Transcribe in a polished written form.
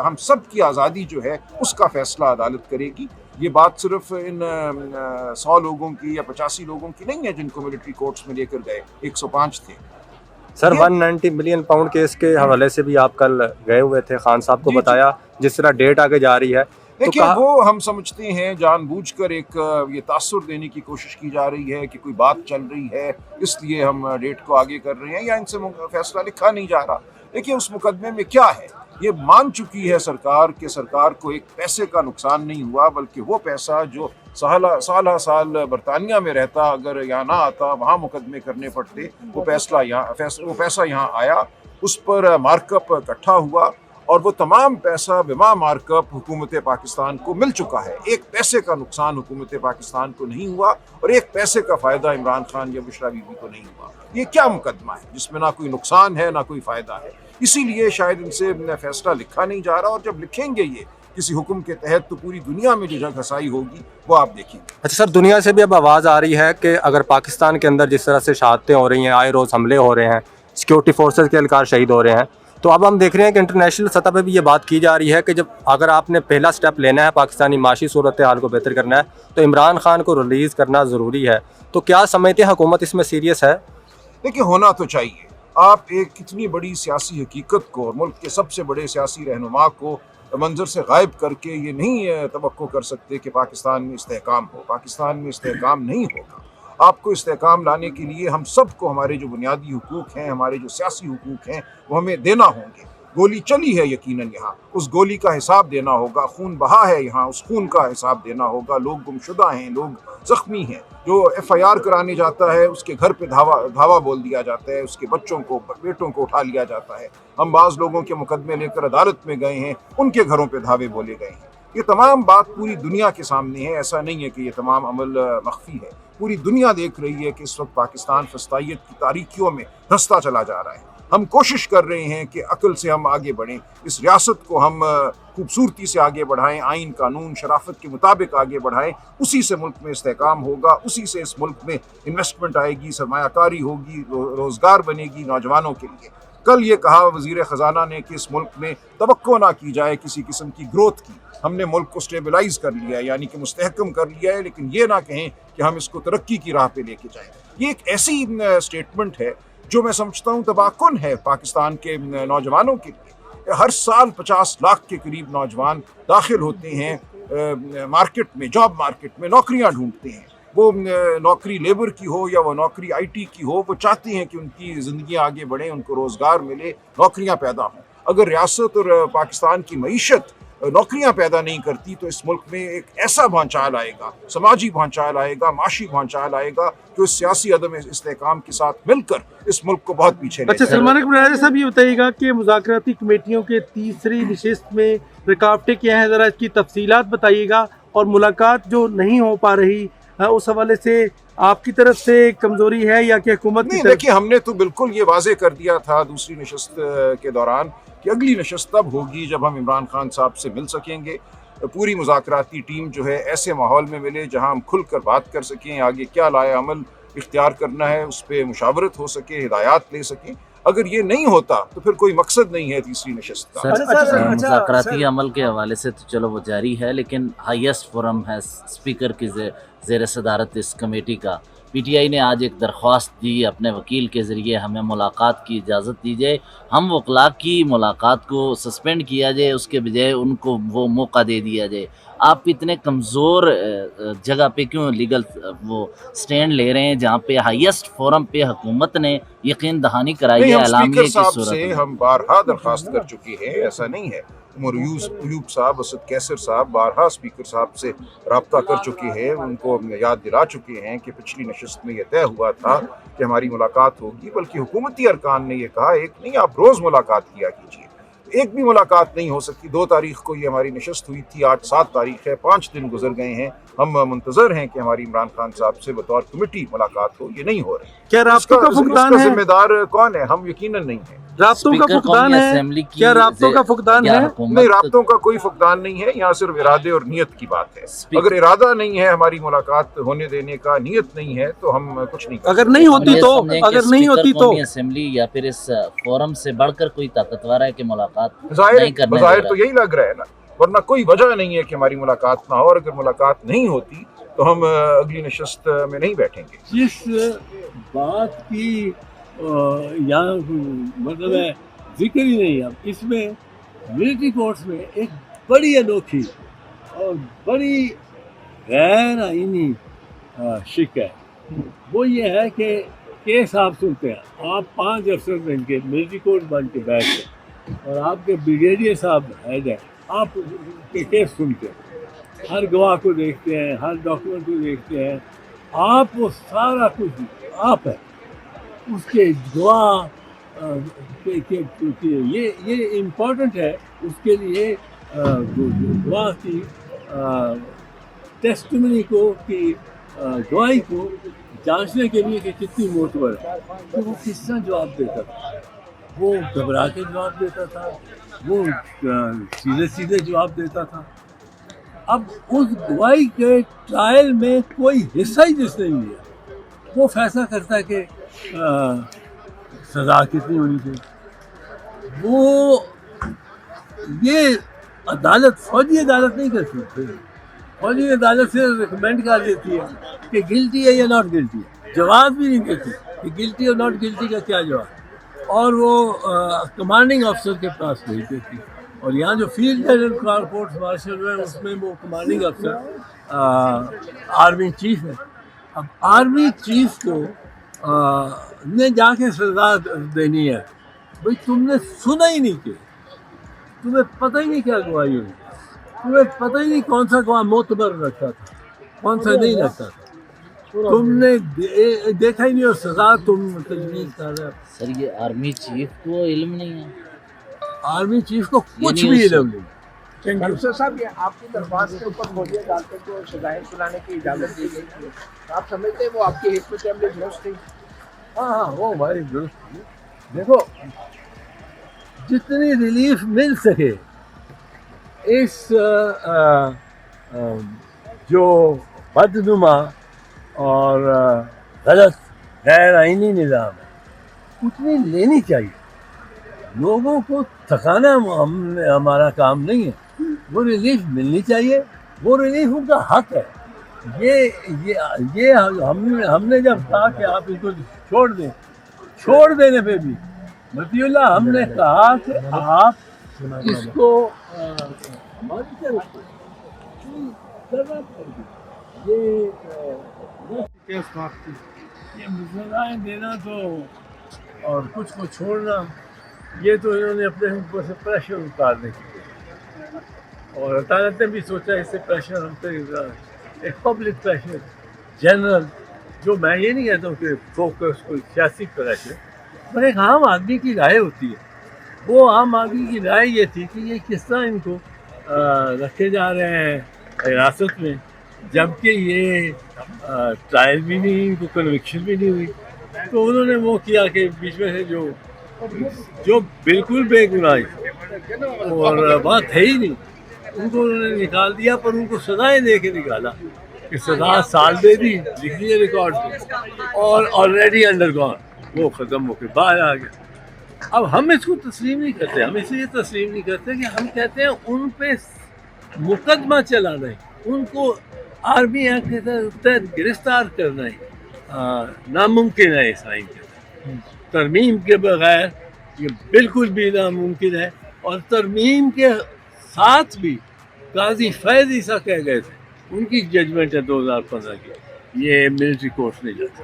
ہم سب کی آزادی جو ہے اس کا فیصلہ عدالت کرے گی. یہ بات صرف ان 100 لوگوں کی یا 85 لوگوں کی نہیں ہے جن کو ملٹری کورٹس میں لے کر گئے. 105 تھے. سر 190 ملین پاؤنڈ کیس کے حوالے سے بھی آپ کل گئے ہوئے تھے, خان صاحب کو بتایا جس طرح ڈیٹ آگے جا رہی ہے. دیکھیے وہ ہم سمجھتے ہیں جان بوجھ کر ایک یہ تاثر دینے کی کوشش کی جا رہی ہے کہ کوئی بات چل رہی ہے اس لیے ہم ڈیٹ کو آگے کر رہے ہیں, یا ان سے فیصلہ لکھا نہیں جا رہا. دیکھیے اس مقدمے میں کیا ہے, یہ مان چکی ہے سرکار کہ سرکار کو ایک پیسے کا نقصان نہیں ہوا, بلکہ وہ پیسہ جو سالہ سال برطانیہ میں رہتا اگر یہاں نہ آتا, وہاں مقدمے کرنے پڑتے, وہ پیسہ یہاں آیا, اس پر مارک اپ اکٹھا ہوا اور وہ تمام پیسہ بما مارک اپ حکومت پاکستان کو مل چکا ہے. ایک پیسے کا نقصان حکومت پاکستان کو نہیں ہوا اور ایک پیسے کا فائدہ عمران خان یا بشرا بی بی کو نہیں ہوا. یہ کیا مقدمہ ہے جس میں نہ کوئی نقصان ہے نہ کوئی فائدہ ہے؟ اسی لیے شاید ان سے فیصلہ لکھا نہیں جا رہا, اور جب لکھیں گے یہ کسی حکم کے تحت تو پوری دنیا میں جو جنگ ہسائی ہوگی وہ آپ دیکھیں گے. اچھا سر, دنیا سے بھی اب آواز آ رہی ہے کہ اگر پاکستان کے اندر جس طرح سے شہادتیں ہو رہی ہیں, آئے روز حملے ہو رہے ہیں, سیکورٹی فورسز کے اہلکار شہید ہو رہے ہیں, تو اب ہم دیکھ رہے ہیں کہ انٹرنیشنل سطح پہ بھی یہ بات کی جا رہی ہے کہ جب اگر آپ نے پہلا سٹیپ لینا ہے پاکستانی معاشی صورتحال کو بہتر کرنا ہے تو عمران خان کو ریلیز کرنا ضروری ہے. تو کیا سمجھتے ہیں حکومت اس میں سیریس ہے؟ دیکھیے ہونا تو چاہیے. آپ ایک کتنی بڑی سیاسی حقیقت کو اور ملک کے سب سے بڑے سیاسی رہنما کو منظر سے غائب کر کے یہ نہیں توقع کر سکتے کہ پاکستان میں استحکام ہو. پاکستان میں استحکام نہیں ہوگا. آپ کو استحکام لانے کے لیے ہم سب کو ہمارے جو بنیادی حقوق ہیں, ہمارے جو سیاسی حقوق ہیں, وہ ہمیں دینا ہوں گے. گولی چلی ہے یقیناً یہاں, اس گولی کا حساب دینا ہوگا. خون بہا ہے یہاں, اس خون کا حساب دینا ہوگا. لوگ گمشدہ ہیں, لوگ زخمی ہیں. جو ایف آئی آر کرانے جاتا ہے اس کے گھر پہ دھاوا بول دیا جاتا ہے, اس کے بچوں کو بیٹوں کو اٹھا لیا جاتا ہے. ہم بعض لوگوں کے مقدمے لے کر عدالت میں گئے ہیں, ان کے گھروں پہ دھاوے بولے گئے ہیں. یہ تمام بات پوری دنیا کے سامنے ہے. ایسا نہیں ہے کہ یہ تمام عمل مخفی ہے. پوری دنیا دیکھ رہی ہے کہ اس وقت پاکستان فسطائیت کی تاریکیوں میں دھنستا چلا جا رہا ہے. ہم کوشش کر رہے ہیں کہ عقل سے ہم آگے بڑھیں, اس ریاست کو ہم خوبصورتی سے آگے بڑھائیں, آئین قانون شرافت کے مطابق آگے بڑھائیں. اسی سے ملک میں استحکام ہوگا, اسی سے اس ملک میں انویسٹمنٹ آئے گی, سرمایہ کاری ہوگی, روزگار بنے گی نوجوانوں کے لیے. کل یہ کہا وزیر خزانہ نے کہ اس ملک میں توقع نہ کی جائے کسی قسم کی گروتھ کی. ہم نے ملک کو سٹیبلائز کر لیا ہے, یعنی کہ مستحکم کر لیا ہے, لیکن یہ نہ کہیں کہ ہم اس کو ترقی کی راہ پہ لے کے جائیں. یہ ایک ایسی سٹیٹمنٹ ہے جو میں سمجھتا ہوں تباہ کن ہے پاکستان کے نوجوانوں کے لیے. ہر سال 50 لاکھ کے قریب نوجوان داخل ہوتے ہیں مارکیٹ میں, جاب مارکیٹ میں نوکریاں ڈھونڈتے ہیں. وہ نوکری لیبر کی ہو یا وہ نوکری آئی ٹی کی ہو, وہ چاہتے ہیں کہ ان کی زندگیاں آگے بڑھیں, ان کو روزگار ملے, نوکریاں پیدا ہوں. اگر ریاست اور پاکستان کی معیشت نوکریاں پیدا نہیں کرتی تو اس ملک میں ایک ایسا بھانچال آئے گا, سماجی بھانچال آئے گا, معاشی بھانچال آئے گا جو اس سیاسی عدم استحکام کے ساتھ مل کر اس ملک کو بہت پیچھے لے جائے گا. سلمان اکبر راجہ صاحب یہ بتائیے گا کہ مذاکراتی کمیٹیوں کے تیسری نشست میں رکاوٹیں کیا ہیں, ذرا اس کی تفصیلات بتائیے گا, اور ملاقات جو نہیں ہو پا رہی اس حوالے سے آپ کی طرف سے کمزوری ہے یا کہ حکومت کی طرف؟ دیکھیے ہم نے تو بالکل یہ واضح کر دیا تھا دوسری نشست کے دوران کہ اگلی نشست تب ہوگی جب ہم عمران خان صاحب سے مل سکیں گے. پوری مذاکراتی ٹیم جو ہے ایسے ماحول میں ملے جہاں ہم کھل کر بات کر سکیں, آگے کیا لائے عمل اختیار کرنا ہے اس پہ مشاورت ہو سکے, ہدایات لے سکیں. اگر یہ نہیں ہوتا تو پھر کوئی مقصد نہیں ہے تیسری نشست کا. مذاکراتی عمل کے حوالے سے تو چلو وہ جاری ہے, لیکن ہائیسٹ فورم ہے اسپیکر کی زیر صدارت اس کمیٹی کا. پی ٹی آئی نے آج ایک درخواست دی اپنے وکیل کے ذریعے, ہمیں ملاقات کی اجازت دی جائے, ہم وکلاء کی ملاقات کو سسپینڈ کیا جائے, اس کے بجائے ان کو وہ موقع دے دیا جائے. آپ اتنے کمزور جگہ پہ کیوں لیگل وہ سٹینڈ لے رہے ہیں جہاں پہ ہائیسٹ فورم پہ حکومت نے یقین دہانی کرائی ہے اعلامیہ کی صورت میں؟ ہم بارہا درخواست کر چکے ہیں, ایسا نہیں ہے. عمر ایوب صاحب, اسد کیسر صاحب بارہا اسپیکر صاحب سے رابطہ کر چکے ہیں, ان کو یاد دلا چکے ہیں کہ پچھلی نشست میں یہ طے ہوا تھا کہ ہماری ملاقات ہوگی, بلکہ حکومتی ارکان نے یہ کہا ایک نہیں آپ روز ملاقات کیا کیجیے. ایک بھی ملاقات نہیں ہو سکتی. 2 تاریخ کو یہ ہماری نشست ہوئی تھی, آج 7 تاریخ ہے, 5 دن گزر گئے ہیں, ہم منتظر ہیں کہ ہماری عمران خان صاحب سے بطور کمیٹی ملاقات ہو، یہ نہیں ہو رہی۔ کیا رابطوں کا فقدان ہے؟ ذمہ دار کون ہے؟ ہم یقیناً نہیں ہیں۔ رابطوں کا فقدان ہے؟ کیا رابطوں کا فقدان ہے؟ نہیں، رابطوں کا کوئی فقدان نہیں ہے، یہاں صرف ارادے اور نیت کی بات ہے۔ اگر ارادہ نہیں ہے ہماری ملاقات ہونے دینے کا، نیت نہیں ہے، تو ہم کچھ نہیں کریں۔ اگر نہیں ہوتی تو قومی اسمبلی یا پھر اس فورم سے بڑھ کر کوئی طاقتور ہے کہ ملاقات نہیں کرنے دے بظاہر رہا تو یہی لگ رہا ہے نا، ورنہ کوئی وجہ نہیں ہے کہ ہماری ملاقات نہ ہو، اور اگر ملاقات نہیں ہوتی تو ہم اگلی نشست میں نہیں بیٹھیں گے۔ جس بات کی یہاں مطلب ہے ذکر ہی نہیں، اب اس میں ملٹری کورٹس میں ایک بڑی انوکھی اور بڑی غیر آئینی شک ہے، وہ یہ ہے کہ کیس آپ سنتے ہیں، آپ 5 افسر بن کے ملٹری کورٹ بن کے بیٹھتے ہیں اور آپ کے بریگیڈیئر صاحب ہیڈ ہیں، آپ کے کیس سنتے ہیں، ہر گواہ کو دیکھتے ہیں، ہر ڈاکیومنٹ کو دیکھتے ہیں، آپ وہ سارا کچھ آپ ہے اس کے گواہ یہ امپورٹنٹ ہے اس کے لیے گواہ کی ٹیسٹمنی کو کی گواہی کو جانچنے کے لیے کہ کتنی معتبر ہے، کہ وہ کس طرح جواب دیتا تھا، وہ گھبرا کے جواب دیتا تھا، وہ سیدھے سیدھے جواب دیتا تھا۔ اب اس گواہی کے ٹرائل میں کوئی حصہ ہی جس نے نہیں لیا، وہ فیصلہ کرتا ہے کہ سزا کتنی ہونی چاہیے۔ وہ یہ عدالت فوجی عدالت نہیں کر سکتی، فوجی عدالت سے ریکمینڈ کر دیتی ہے کہ گلٹی ہے یا ناٹ گلٹی ہے، جواب بھی نہیں دیتی کہ گلٹی اور ناٹ گلٹی کا کیا جواب، اور وہ کمانڈنگ افسر کے پاس بھیج دیتی ہے۔ اور یہاں جو فیلڈ کورٹس مارشل ہے اس میں وہ کمانڈنگ افسر آرمی چیف ہے۔ اب آرمی چیف کو نے جا کے سزا دینی ہے، بھئی تم نے سنا ہی نہیں، کہ تمہیں پتہ ہی نہیں کیا گواہی ہوئی، تمہیں پتہ ہی نہیں کون سا گواہ معتبر رکھتا تھا کون سا نہیں رکھتا تھا، تم نے دیکھا ہی نہیں اور سزا تم تجویز کر رہے ہو۔ سر یہ آرمی چیف کو علم نہیں ہے، آرمی چیف کو کچھ بھی علم نہیں۔ کمسر صاحب، یہ آپ کی درخواست کے اوپر فوجی عدالتوں کو سزائیں سنانے کی اجازت دی گئی تھی، آپ سمجھتے ہیں وہ آپ کی حکمت عملی درست تھی؟ ہاں وہ ہماری درست تھی۔ دیکھو جتنی ریلیف مل سکے اس جو بدنما اور غلط غیر آئینی نظام ہے اتنی لینی چاہیے۔ لوگوں کو تھکانا ہمارا کام نہیں ہے، وہ ریلیف ملنی چاہیے، وہ ریلیف ان کا حق ہے۔ یہ ہم نے جب کہا کہ آپ ان کو چھوڑ دینے پہ بھی مطیع اللہ ہم نے کہا کہ آپ اس کو یہ سزائیں دینا تو اور کچھ کو چھوڑنا، یہ تو انہوں نے اپنے اوپر سے پریشر اتارنے کی، اور عدالت نے بھی سوچا اس سے پریشر ہم پہ ایک پبلک پریشر جنرل، جو میں یہ نہیں کہتا ہوں کہ فوکس کوئی سیاسی پریشر، پر ایک عام آدمی کی رائے ہوتی ہے۔ وہ عام آدمی کی رائے یہ تھی کہ یہ کس طرح ان کو رکھے جا رہے ہیں حراست میں، جبکہ یہ ٹرائل بھی نہیں، ان کو کنوکشن بھی نہیں ہوئی۔ تو انہوں نے وہ کیا کہ بیچ میں سے جو بالکل بے گناہ اور بات ہے ہی نہیں، ان کو انہوں نے نکال دیا، پر ان کو سزائیں دے کے نکالا کہ سزا سال دے دی، لکھ لیے ریکارڈ پہ، اور آلریڈی انڈر گون، وہ ختم ہو کے باہر آ گیا۔ اب ہم اس کو تسلیم نہیں کرتے، ہم اس لیے تسلیم نہیں کرتے کہ ہم کہتے ہیں ان پہ مقدمہ چلانا ہے، ان کو آرمی ایکٹ کے تحت گرفتار کرنا ہے ناممکن ہے، اسرائیل کے ترمیم کے بغیر یہ بالکل بھی ناممکن ہے۔ اور ترمیم کے ساتھ بھی قاضی فیض عیسیٰ کہہ گئے تھے، ان کی ججمنٹ ہے 2015 کی، یہ ملٹری کورٹ نہیں جاتا۔